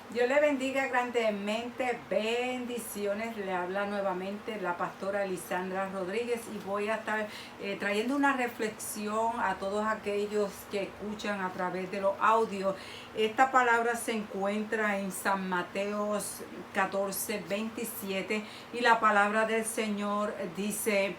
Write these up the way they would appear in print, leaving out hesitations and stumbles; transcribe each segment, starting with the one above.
Dios le bendiga grandemente, bendiciones. Le habla nuevamente la pastora Lisandra Rodríguez y voy a estar trayendo una reflexión a todos aquellos que escuchan a través de los audios. Esta palabra se encuentra en San Mateo 14:27 y la palabra del Señor dice: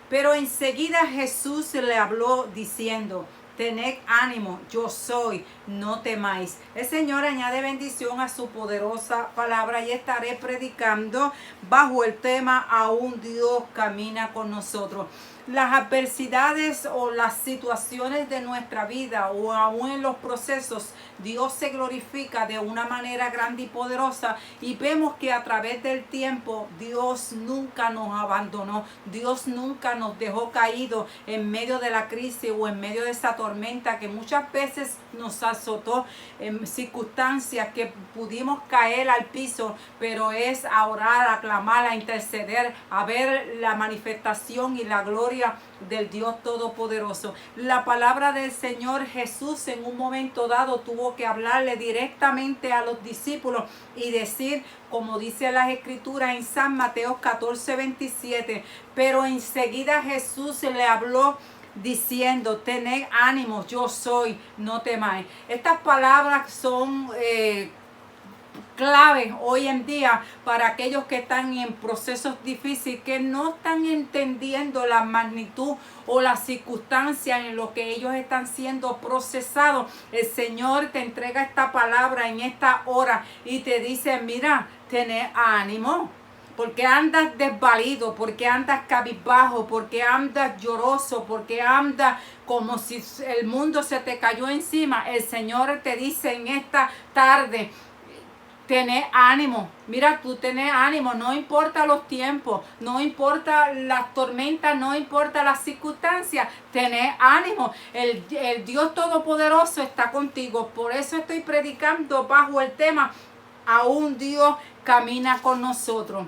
pero enseguida Jesús le habló diciendo: tened ánimo, yo soy, no temáis. El Señor añade bendición a su poderosa palabra y estaré predicando bajo el tema Aún Dios camina con nosotros. Las adversidades o las situaciones de nuestra vida o aún en los procesos, Dios se glorifica de una manera grande y poderosa, y vemos que a través del tiempo Dios nunca nos abandonó, Dios nunca nos dejó caídos en medio de la crisis o en medio de esa tormenta que muchas veces nos azotó, en circunstancias que pudimos caer al piso, pero es a orar, a clamar, a interceder, a ver la manifestación y la gloria del Dios Todopoderoso. La palabra del Señor Jesús en un momento dado tuvo que hablarle directamente a los discípulos y decir, como dice las escrituras en San Mateo 14:27, pero enseguida Jesús le habló diciendo: tened ánimo, yo soy, no temáis. Estas palabras son clave hoy en día para aquellos que están en procesos difíciles, que no están entendiendo la magnitud o las circunstancias en lo que ellos están siendo procesados. El Señor te entrega esta palabra en esta hora y te dice: mira, tened ánimo. Porque andas desvalido, porque andas cabizbajo, porque andas lloroso, porque andas como si el mundo se te cayó encima. El Señor te dice en esta tarde: tener ánimo. Mira, tú tenés ánimo, no importa los tiempos, no importa las tormentas, no importa las circunstancias, tener ánimo. El Dios Todopoderoso está contigo. Por eso estoy predicando bajo el tema Aún Dios camina con nosotros.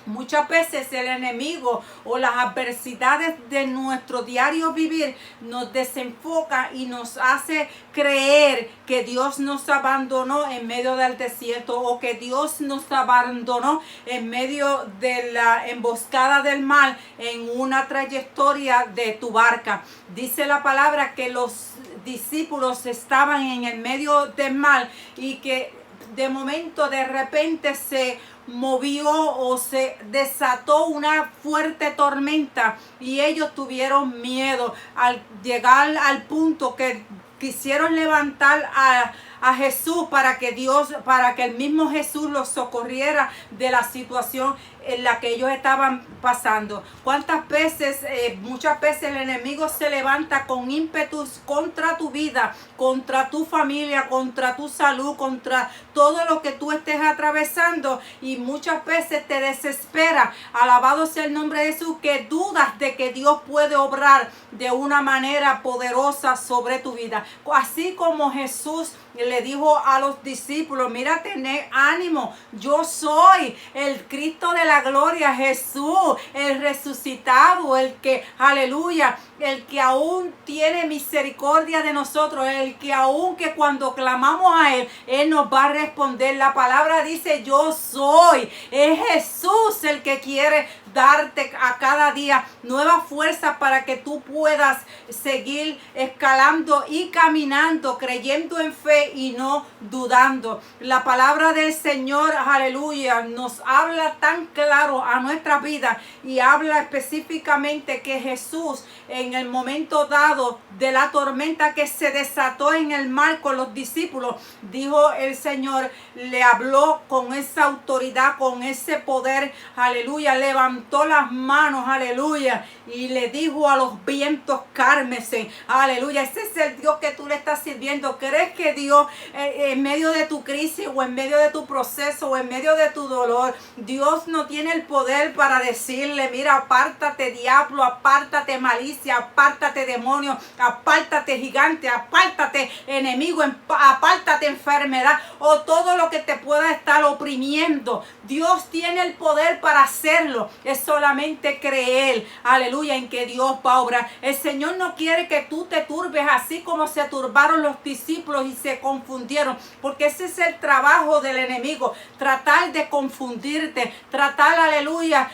Muchas veces el enemigo o las adversidades de nuestro diario vivir nos desenfoca y nos hace creer que Dios nos abandonó en medio del desierto, o que Dios nos abandonó en medio de la emboscada del mal en una trayectoria de tu barca. Dice la palabra que los discípulos estaban en el medio del mar y que de momento, de repente, se movió o se desató una fuerte tormenta y ellos tuvieron miedo al llegar al punto que quisieron levantar a Jesús para que el mismo Jesús los socorriera de la situación en la que ellos estaban pasando. ¿Cuántas veces, muchas veces el enemigo se levanta con ímpetus contra tu vida, contra tu familia, contra tu salud, contra todo lo que tú estés atravesando, y muchas veces te desespera? Alabado sea el nombre de Jesús, que dudas de que Dios puede obrar de una manera poderosa sobre tu vida. Así como Jesús le dijo a los discípulos: mira, tened ánimo, yo soy el Cristo de la gloria, Jesús, el resucitado, el que, aleluya, el que aún tiene misericordia de nosotros, el que aún que cuando clamamos a Él nos va a responder. La palabra dice: yo soy. Es Jesús el que quiere darte a cada día nuevas fuerzas para que tú puedas seguir escalando y caminando, creyendo en fe y no dudando. La palabra del Señor, aleluya, nos habla tan claro a nuestra vida y habla específicamente que Jesús, en el momento dado de la tormenta que se desató en el mar con los discípulos, dijo el Señor, le habló con esa autoridad, con ese poder, aleluya, levantó las manos, aleluya, y le dijo a los vientos: cálmense, aleluya. Ese es el Dios que tú le estás sirviendo. ¿Crees que Dios, en medio de tu crisis o en medio de tu proceso o en medio de tu dolor, Dios no tiene el poder para decirle: mira, apártate diablo, apártate malicia, apártate demonio, apártate gigante, apártate enemigo, apártate enfermedad o todo lo que te pueda estar oprimiendo? Dios tiene el poder para hacerlo. Es solamente creer, aleluya, en que Dios va a obrar. El Señor no quiere que tú te turbes así como se turbaron los discípulos y se te confundieron, porque ese es el trabajo del enemigo, tratar de confundirte, tratar, aleluya,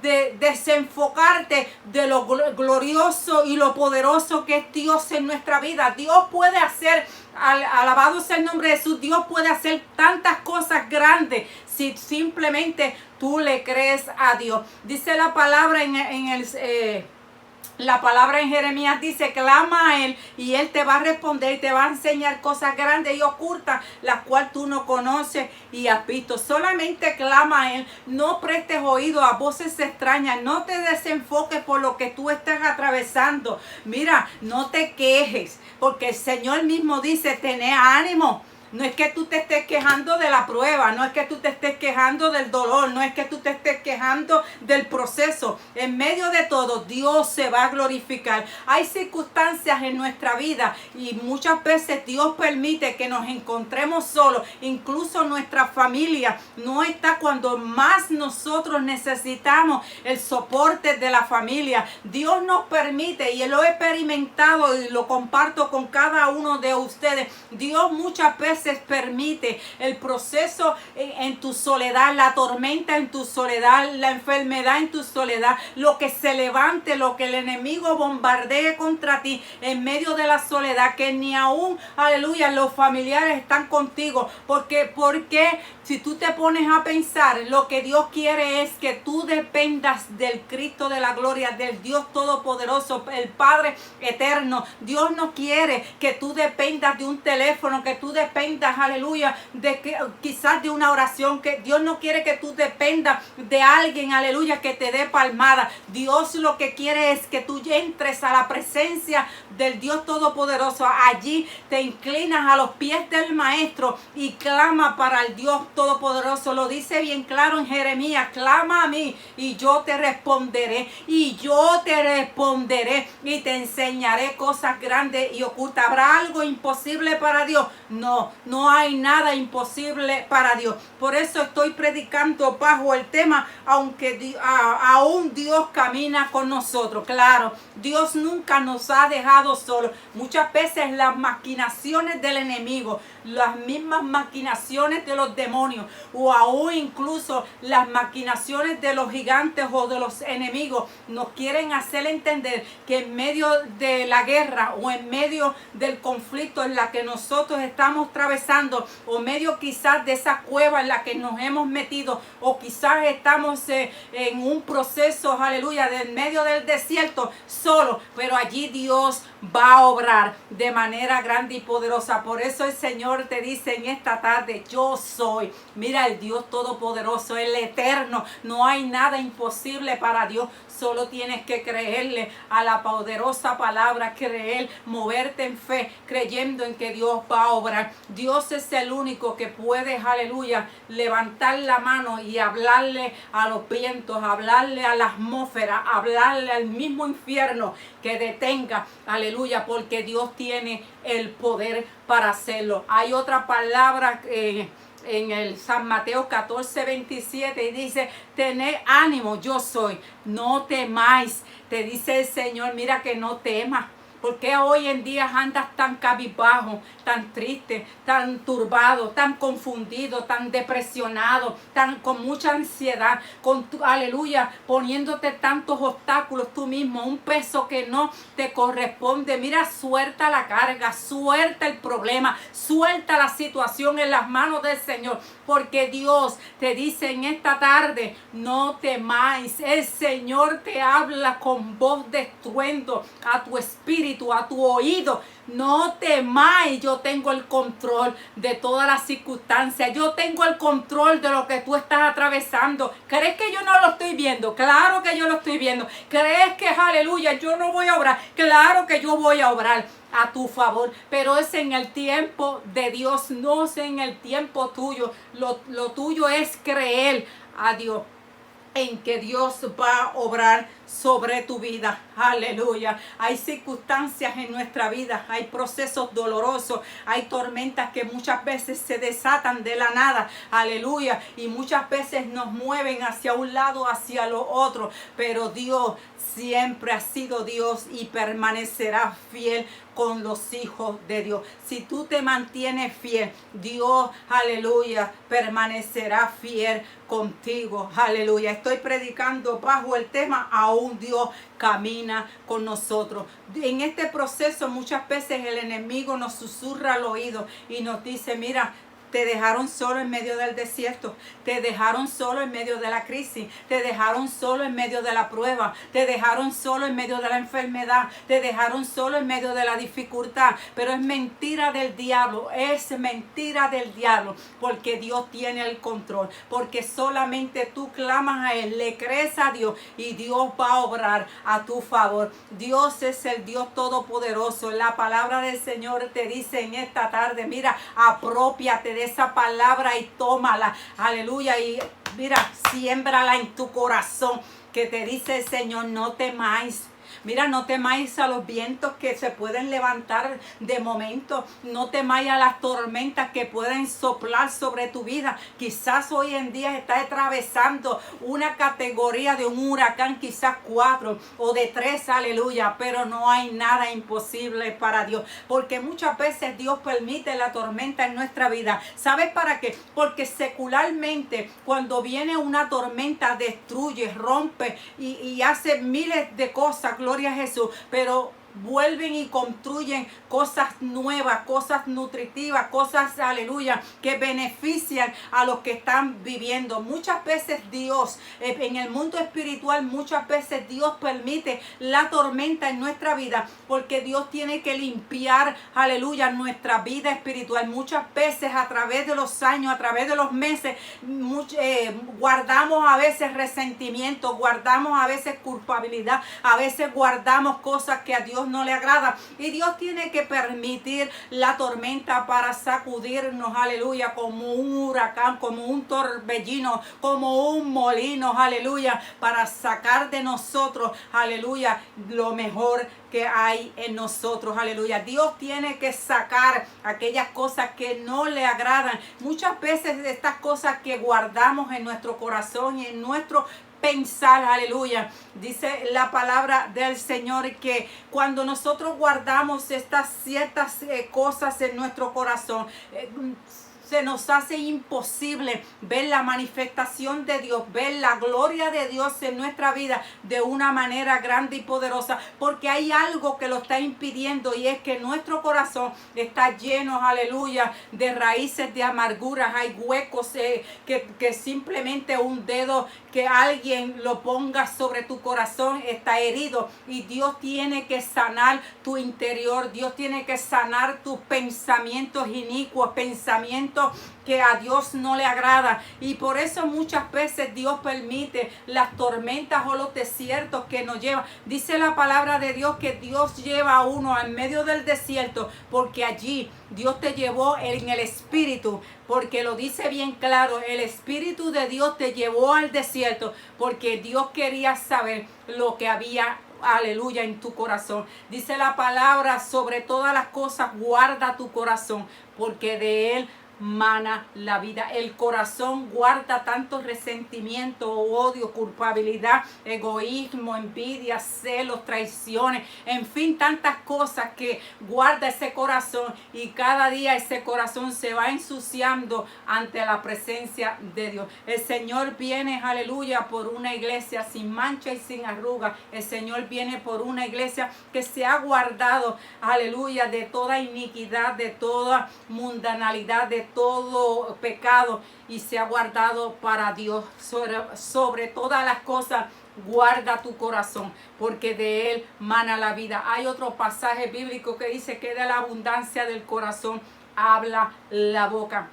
de desenfocarte de lo glorioso y lo poderoso que es Dios en nuestra vida. Dios puede hacer, alabado sea el nombre de Jesús, Dios puede hacer tantas cosas grandes si simplemente tú le crees a Dios. Dice la palabra la palabra en Jeremías, dice: clama a Él y Él te va a responder y te va a enseñar cosas grandes y ocultas, las cuales tú no conoces y has visto. Solamente clama a Él, no prestes oído a voces extrañas, no te desenfoques por lo que tú estás atravesando. Mira, no te quejes, porque el Señor mismo dice: tené ánimo. No es que tú te estés quejando de la prueba, no es que tú te estés quejando del dolor, no es que tú te estés quejando del proceso. En medio de todo, Dios se va a glorificar. Hay circunstancias en nuestra vida y muchas veces Dios permite que nos encontremos solos. Incluso nuestra familia no está cuando más nosotros necesitamos el soporte de la familia. Dios nos permite, y lo he experimentado y lo comparto con cada uno de ustedes. Dios muchas veces permite el proceso en tu soledad, la tormenta en tu soledad, la enfermedad en tu soledad, lo que se levante, lo que el enemigo bombardee contra ti en medio de la soledad, que ni aún, aleluya, los familiares están contigo. Porque si tú te pones a pensar, lo que Dios quiere es que tú dependas del Cristo de la gloria, del Dios todopoderoso, el Padre eterno. Dios no quiere que tú dependas de un teléfono, que tú dependas, aleluya, quizás de una oración, que Dios no quiere que tú dependas de alguien, aleluya, que te dé palmada. Dios lo que quiere es que tú entres a la presencia del Dios todopoderoso. Allí te inclinas a los pies del Maestro y clama para el Dios todopoderoso. Lo dice bien claro en Jeremías: clama a mí y yo te responderé, y yo te responderé y te enseñaré cosas grandes y ocultas. ¿Habrá algo imposible para Dios? No hay nada imposible para Dios. Por eso estoy predicando bajo el tema: aunque aún Dios camina con nosotros. Claro, Dios nunca nos ha dejado solos. Muchas veces las maquinaciones del enemigo, las mismas maquinaciones de los demonios, o aún incluso las maquinaciones de los gigantes o de los enemigos, nos quieren hacer entender que en medio de la guerra o en medio del conflicto en la que nosotros estamos atravesando, o medio quizás de esa cueva en la que nos hemos metido, o quizás estamos en un proceso, aleluya, en medio del desierto solo, pero allí Dios va a obrar de manera grande y poderosa. Por eso el Señor te dice en esta tarde: yo soy. Mira, el Dios todopoderoso, el eterno. No hay nada imposible para Dios. Solo tienes que creerle a la poderosa palabra, creer, moverte en fe, creyendo en que Dios va a obrar. Dios es el único que puede, aleluya, levantar la mano y hablarle a los vientos, hablarle a la atmósfera, hablarle al mismo infierno que detenga, aleluya, porque Dios tiene el poder para hacerlo. Hay otra palabra en el San Mateo 14:27 y dice: tened ánimo, yo soy, no temáis. Te dice el Señor: mira que no temas. ¿Por qué hoy en día andas tan cabizbajo, tan triste, tan turbado, tan confundido, tan depresionado, con mucha ansiedad, aleluya, poniéndote tantos obstáculos tú mismo, un peso que no te corresponde? Mira, suelta la carga, suelta el problema, suelta la situación en las manos del Señor, porque Dios te dice en esta tarde: no temáis. El Señor te habla con voz de estruendo a tu espíritu, a tu oído. No temáis, yo tengo el control de todas las circunstancias. Yo tengo el control de lo que tú estás atravesando. ¿Crees que yo no lo estoy viendo? Claro que yo lo estoy viendo. ¿Crees que, aleluya, yo no voy a obrar? Claro que yo voy a obrar a tu favor, pero es en el tiempo de Dios, no es en el tiempo tuyo. Lo tuyo es creer a Dios, en que Dios va a obrar sobre tu vida. Aleluya. Hay circunstancias en nuestra vida, hay procesos dolorosos, hay tormentas que muchas veces se desatan de la nada. Aleluya. Y muchas veces nos mueven hacia un lado, hacia lo otro. Pero Dios siempre ha sido Dios y permanecerá fiel con los hijos de Dios. Si tú te mantienes fiel, Dios, aleluya, permanecerá fiel contigo. Aleluya. Estoy predicando bajo el tema aún Dios camina con nosotros. En este proceso muchas veces el enemigo nos susurra al oído y nos dice, mira, te dejaron solo en medio del desierto, te dejaron solo en medio de la crisis, te dejaron solo en medio de la prueba, te dejaron solo en medio de la enfermedad, te dejaron solo en medio de la dificultad. Pero es mentira del diablo, es mentira del diablo, porque Dios tiene el control, porque solamente tú clamas a Él, le crees a Dios y Dios va a obrar a tu favor. Dios es el Dios todopoderoso. La palabra del Señor te dice en esta tarde, mira, apropiate de esa palabra y tómala, aleluya, y mira, siémbrala en tu corazón, que te dice el Señor, no temáis. Mira, no temáis a los vientos que se pueden levantar de momento. No temáis a las tormentas que pueden soplar sobre tu vida. Quizás hoy en día estás atravesando una categoría de un huracán, quizás 4 o de 3, aleluya. Pero no hay nada imposible para Dios. Porque muchas veces Dios permite la tormenta en nuestra vida. ¿Sabes para qué? Porque secularmente cuando viene una tormenta destruye, rompe y hace miles de cosas. Gloria a Jesús, pero vuelven y construyen cosas nuevas, cosas nutritivas, cosas, aleluya, que benefician a los que están viviendo. Muchas veces Dios, en el mundo espiritual, muchas veces Dios permite la tormenta en nuestra vida, porque Dios tiene que limpiar, aleluya, nuestra vida espiritual. Muchas veces a través de los años, a través de los meses, guardamos a veces resentimiento, guardamos a veces culpabilidad, a veces guardamos cosas que a Dios no le agrada, y Dios tiene que permitir la tormenta para sacudirnos, aleluya, como un huracán, como un torbellino, como un molino, aleluya, para sacar de nosotros, aleluya, lo mejor que hay en nosotros, aleluya. Dios tiene que sacar aquellas cosas que no le agradan. Muchas veces estas cosas que guardamos en nuestro corazón y en nuestro pensar, aleluya. Dice la palabra del Señor que cuando nosotros guardamos estas ciertas cosas en nuestro corazón, se nos hace imposible ver la manifestación de Dios, ver la gloria de Dios en nuestra vida de una manera grande y poderosa, porque hay algo que lo está impidiendo, y es que nuestro corazón está lleno, aleluya, de raíces de amarguras. Hay huecos que simplemente un dedo que alguien lo ponga sobre tu corazón está herido, y Dios tiene que sanar tu interior. Dios tiene que sanar tus pensamientos inicuos, pensamientos que a Dios no le agrada, y por eso muchas veces Dios permite las tormentas o los desiertos que nos llevan. Dice la palabra de Dios que Dios lleva a uno en medio del desierto, porque allí Dios te llevó en el espíritu, porque lo dice bien claro, el espíritu de Dios te llevó al desierto, porque Dios quería saber lo que había, aleluya, en tu corazón. Dice la palabra, sobre todas las cosas guarda tu corazón, porque de él mana la vida. El corazón guarda tanto resentimiento, odio, culpabilidad, egoísmo, envidia, celos, traiciones, en fin, tantas cosas que guarda ese corazón, y cada día ese corazón se va ensuciando ante la presencia de Dios. El Señor viene, aleluya, por una iglesia sin mancha y sin arruga. El Señor viene por una iglesia que se ha guardado, aleluya, de toda iniquidad, de toda mundanalidad, de todo pecado, y se ha guardado para Dios. Sobre todas las cosas guarda tu corazón, porque de él mana la vida. Hay otro pasaje bíblico que dice que de la abundancia del corazón habla la boca.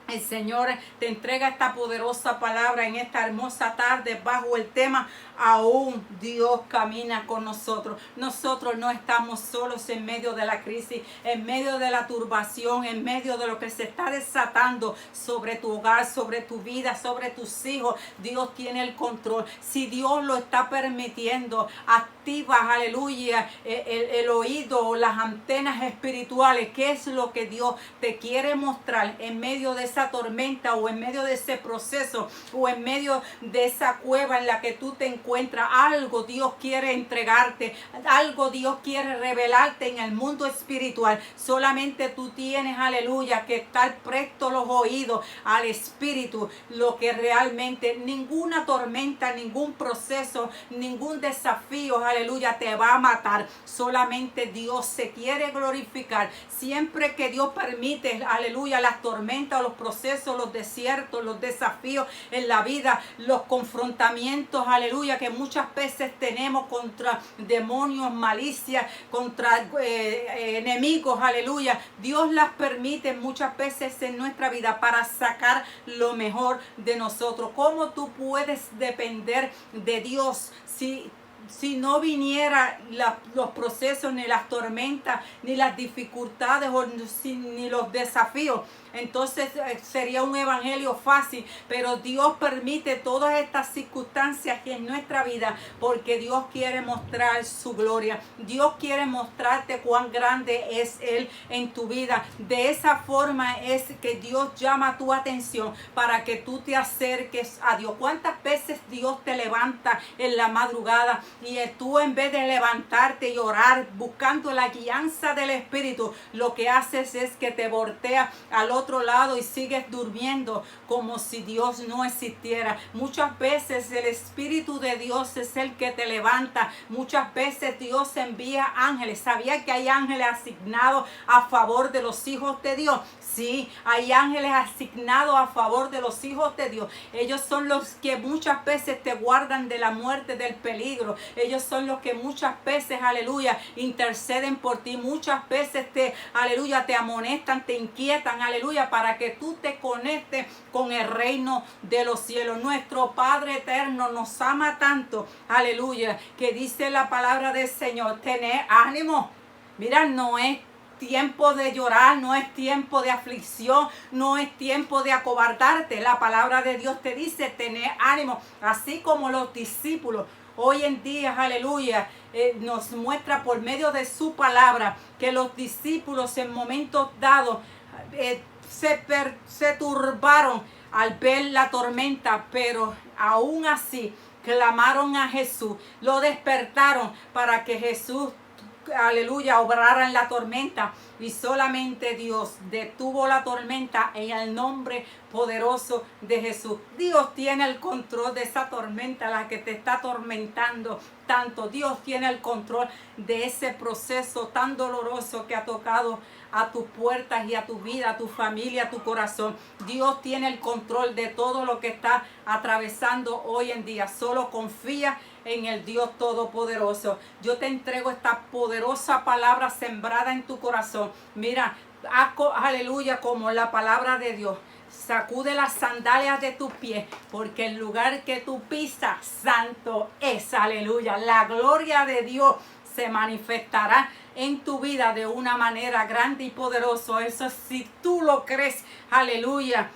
El Señor te entrega esta poderosa palabra en esta hermosa tarde bajo el tema aún Dios camina con nosotros. Nosotros no estamos solos en medio de la crisis, en medio de la turbación, en medio de lo que se está desatando sobre tu hogar, sobre tu vida, sobre tus hijos. Dios tiene el control. Si Dios lo está permitiendo, activa, aleluya, el oído, las antenas espirituales. ¿Qué es lo que Dios te quiere mostrar en medio de esa tormenta o en medio de ese proceso o en medio de esa cueva en la que tú te encuentras? Algo Dios quiere entregarte, algo Dios quiere revelarte en el mundo espiritual. Solamente tú tienes, aleluya, que estar presto los oídos al Espíritu. Lo que realmente ninguna tormenta, ningún proceso, ningún desafío, aleluya, te va a matar. Solamente Dios se quiere glorificar. Siempre que Dios permite, aleluya, las tormentas, los procesos, los desiertos, los desafíos en la vida, los confrontamientos, aleluya, que muchas veces tenemos contra demonios, malicia, contra enemigos, aleluya. Dios las permite muchas veces en nuestra vida para sacar lo mejor de nosotros. ¿Cómo tú puedes depender de Dios si no viniera los procesos, ni las tormentas, ni las dificultades, ni los desafíos? Entonces sería un evangelio fácil, pero Dios permite todas estas circunstancias en nuestra vida porque Dios quiere mostrar su gloria. Dios quiere mostrarte cuán grande es Él en tu vida. De esa forma es que Dios llama tu atención para que tú te acerques a Dios. ¿Cuántas veces Dios te levanta en la madrugada y tú, en vez de levantarte y orar buscando la guianza del Espíritu, lo que haces es que te volteas al otro lado y sigues durmiendo como si Dios no existiera? Muchas veces el Espíritu de Dios es el que te levanta. Muchas veces Dios envía ángeles. ¿Sabía que hay ángeles asignados a favor de los hijos de Dios? Sí, hay ángeles asignados a favor de los hijos de Dios. Ellos son los que muchas veces te guardan de la muerte, del peligro. Ellos son los que muchas veces, aleluya, interceden por ti. Muchas veces aleluya, te amonestan, te inquietan, aleluya, para que tú te conectes con el reino de los cielos. Nuestro Padre eterno nos ama tanto, aleluya, que dice la palabra del Señor: tened ánimo. Mira, no es tiempo de llorar, no es tiempo de aflicción, no es tiempo de acobardarte. La palabra de Dios te dice: tener ánimo. Así como los discípulos hoy en día, aleluya, nos muestra por medio de su palabra que los discípulos en momentos dados se turbaron al ver la tormenta, pero aún así clamaron a Jesús, lo despertaron para que Jesús, aleluya, obrara en la tormenta. Y solamente Dios detuvo la tormenta en el nombre poderoso de Jesús. Dios tiene el control de esa tormenta, la que te está atormentando tanto. Dios tiene el control de ese proceso tan doloroso que ha tocado a tus puertas y a tu vida, a tu familia, a tu corazón. Dios tiene el control de todo lo que está atravesando hoy en día. Solo confía en el Dios Todopoderoso. Yo te entrego esta poderosa palabra sembrada en tu corazón. Mira, aleluya, como la palabra de Dios. Sacude las sandalias de tus pies, porque el lugar que tú pisas, santo es, aleluya. La gloria de Dios se manifestará en tu vida de una manera grande y poderosa. Eso, si tú lo crees, aleluya,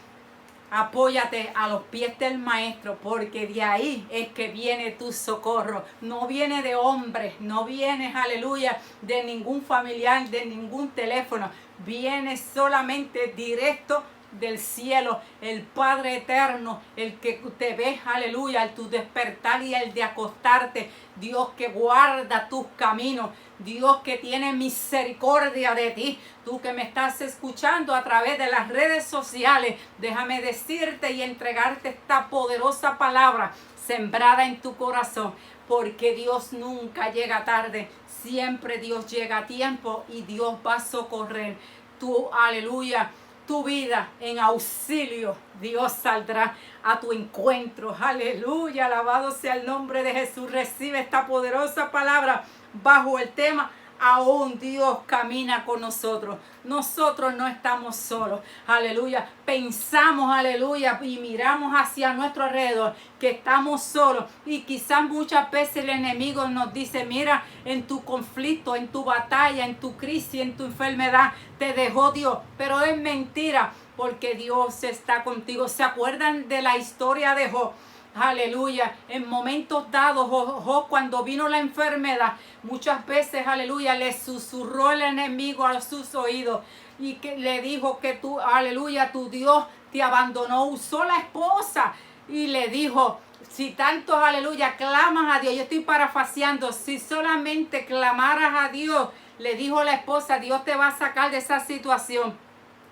apóyate a los pies del Maestro, porque de ahí es que viene tu socorro. No viene de hombres, no viene, aleluya, de ningún familiar, de ningún teléfono. Viene solamente directo del cielo, el Padre eterno, el que te ve, aleluya, al tu despertar y el de acostarte. Dios que guarda tus caminos, Dios que tiene misericordia de ti. Tú que me estás escuchando a través de las redes sociales, déjame decirte y entregarte esta poderosa palabra sembrada en tu corazón, porque Dios nunca llega tarde, siempre Dios llega a tiempo y Dios va a socorrer tu, aleluya, tu vida en auxilio. Dios saldrá a tu encuentro. Aleluya, alabado sea el nombre de Jesús. Recibe esta poderosa palabra bajo el tema aún Dios camina con nosotros. Nosotros no estamos solos. Aleluya. Pensamos, aleluya, y miramos hacia nuestro alrededor que estamos solos. Y quizás muchas veces el enemigo nos dice, mira, en tu conflicto, en tu batalla, en tu crisis, en tu enfermedad, te dejó Dios. Pero es mentira, porque Dios está contigo. ¿Se acuerdan de la historia de Job? Aleluya, en momentos dados, Job, cuando vino la enfermedad, muchas veces, aleluya, le susurró el enemigo a sus oídos y que le dijo que tú, aleluya, tu Dios te abandonó. Usó la esposa y le dijo, si tanto, aleluya, clamas a Dios, yo estoy parafaseando, si solamente clamaras a Dios, le dijo la esposa, Dios te va a sacar de esa situación.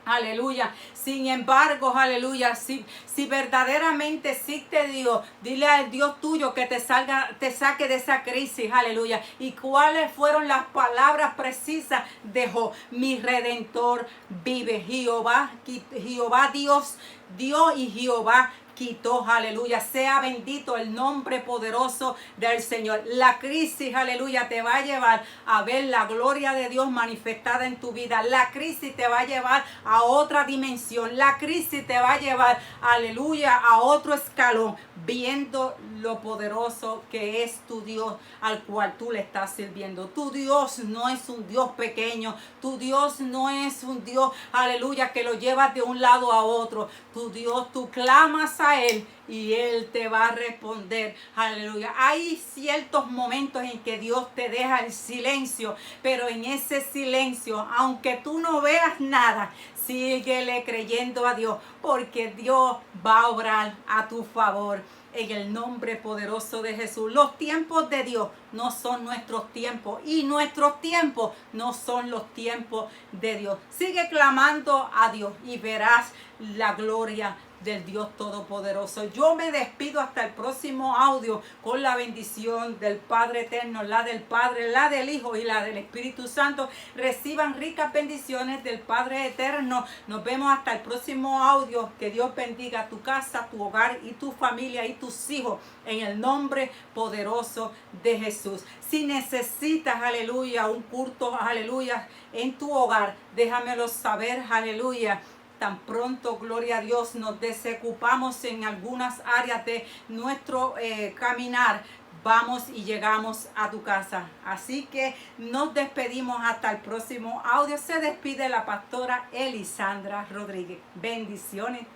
Aleluya. Sin embargo, aleluya, si verdaderamente existe Dios, dile al Dios tuyo que te saque de esa crisis, aleluya. ¿Y cuáles fueron las palabras precisas de Job? Mi Redentor vive. Jehová Dios dio y Jehová quitó, aleluya. Sea bendito el nombre poderoso del Señor. La crisis, aleluya, te va a llevar a ver la gloria de Dios manifestada en tu vida. La crisis te va a llevar a otra dimensión. La crisis te va a llevar, aleluya, a otro escalón, viendo lo poderoso que es tu Dios al cual tú le estás sirviendo. Tu Dios no es un Dios pequeño. Tu Dios no es un Dios, aleluya, que lo llevas de un lado a otro. Tu Dios, tú clamas a Él y Él te va a responder. Aleluya. Hay ciertos momentos en que Dios te deja el silencio, pero en ese silencio, aunque tú no veas nada, síguele creyendo a Dios, porque Dios va a obrar a tu favor. En el nombre poderoso de Jesús. Los tiempos de Dios no son nuestros tiempos y nuestros tiempos no son los tiempos de Dios. Sigue clamando a Dios y verás la gloria del Dios Todopoderoso. Yo me despido hasta el próximo audio con la bendición del Padre Eterno, la del Padre, la del Hijo y la del Espíritu Santo. Reciban ricas bendiciones del Padre Eterno. Nos vemos hasta el próximo audio. Que Dios bendiga tu casa, tu hogar y tu familia y tus hijos en el nombre poderoso de Jesús. Si necesitas, aleluya, un culto, aleluya, en tu hogar, déjamelo saber, aleluya. Tan pronto, gloria a Dios, nos desocupamos en algunas áreas de nuestro caminar, vamos y llegamos a tu casa. Así que nos despedimos hasta el próximo audio. Se despide la pastora Elisandra Rodríguez. Bendiciones.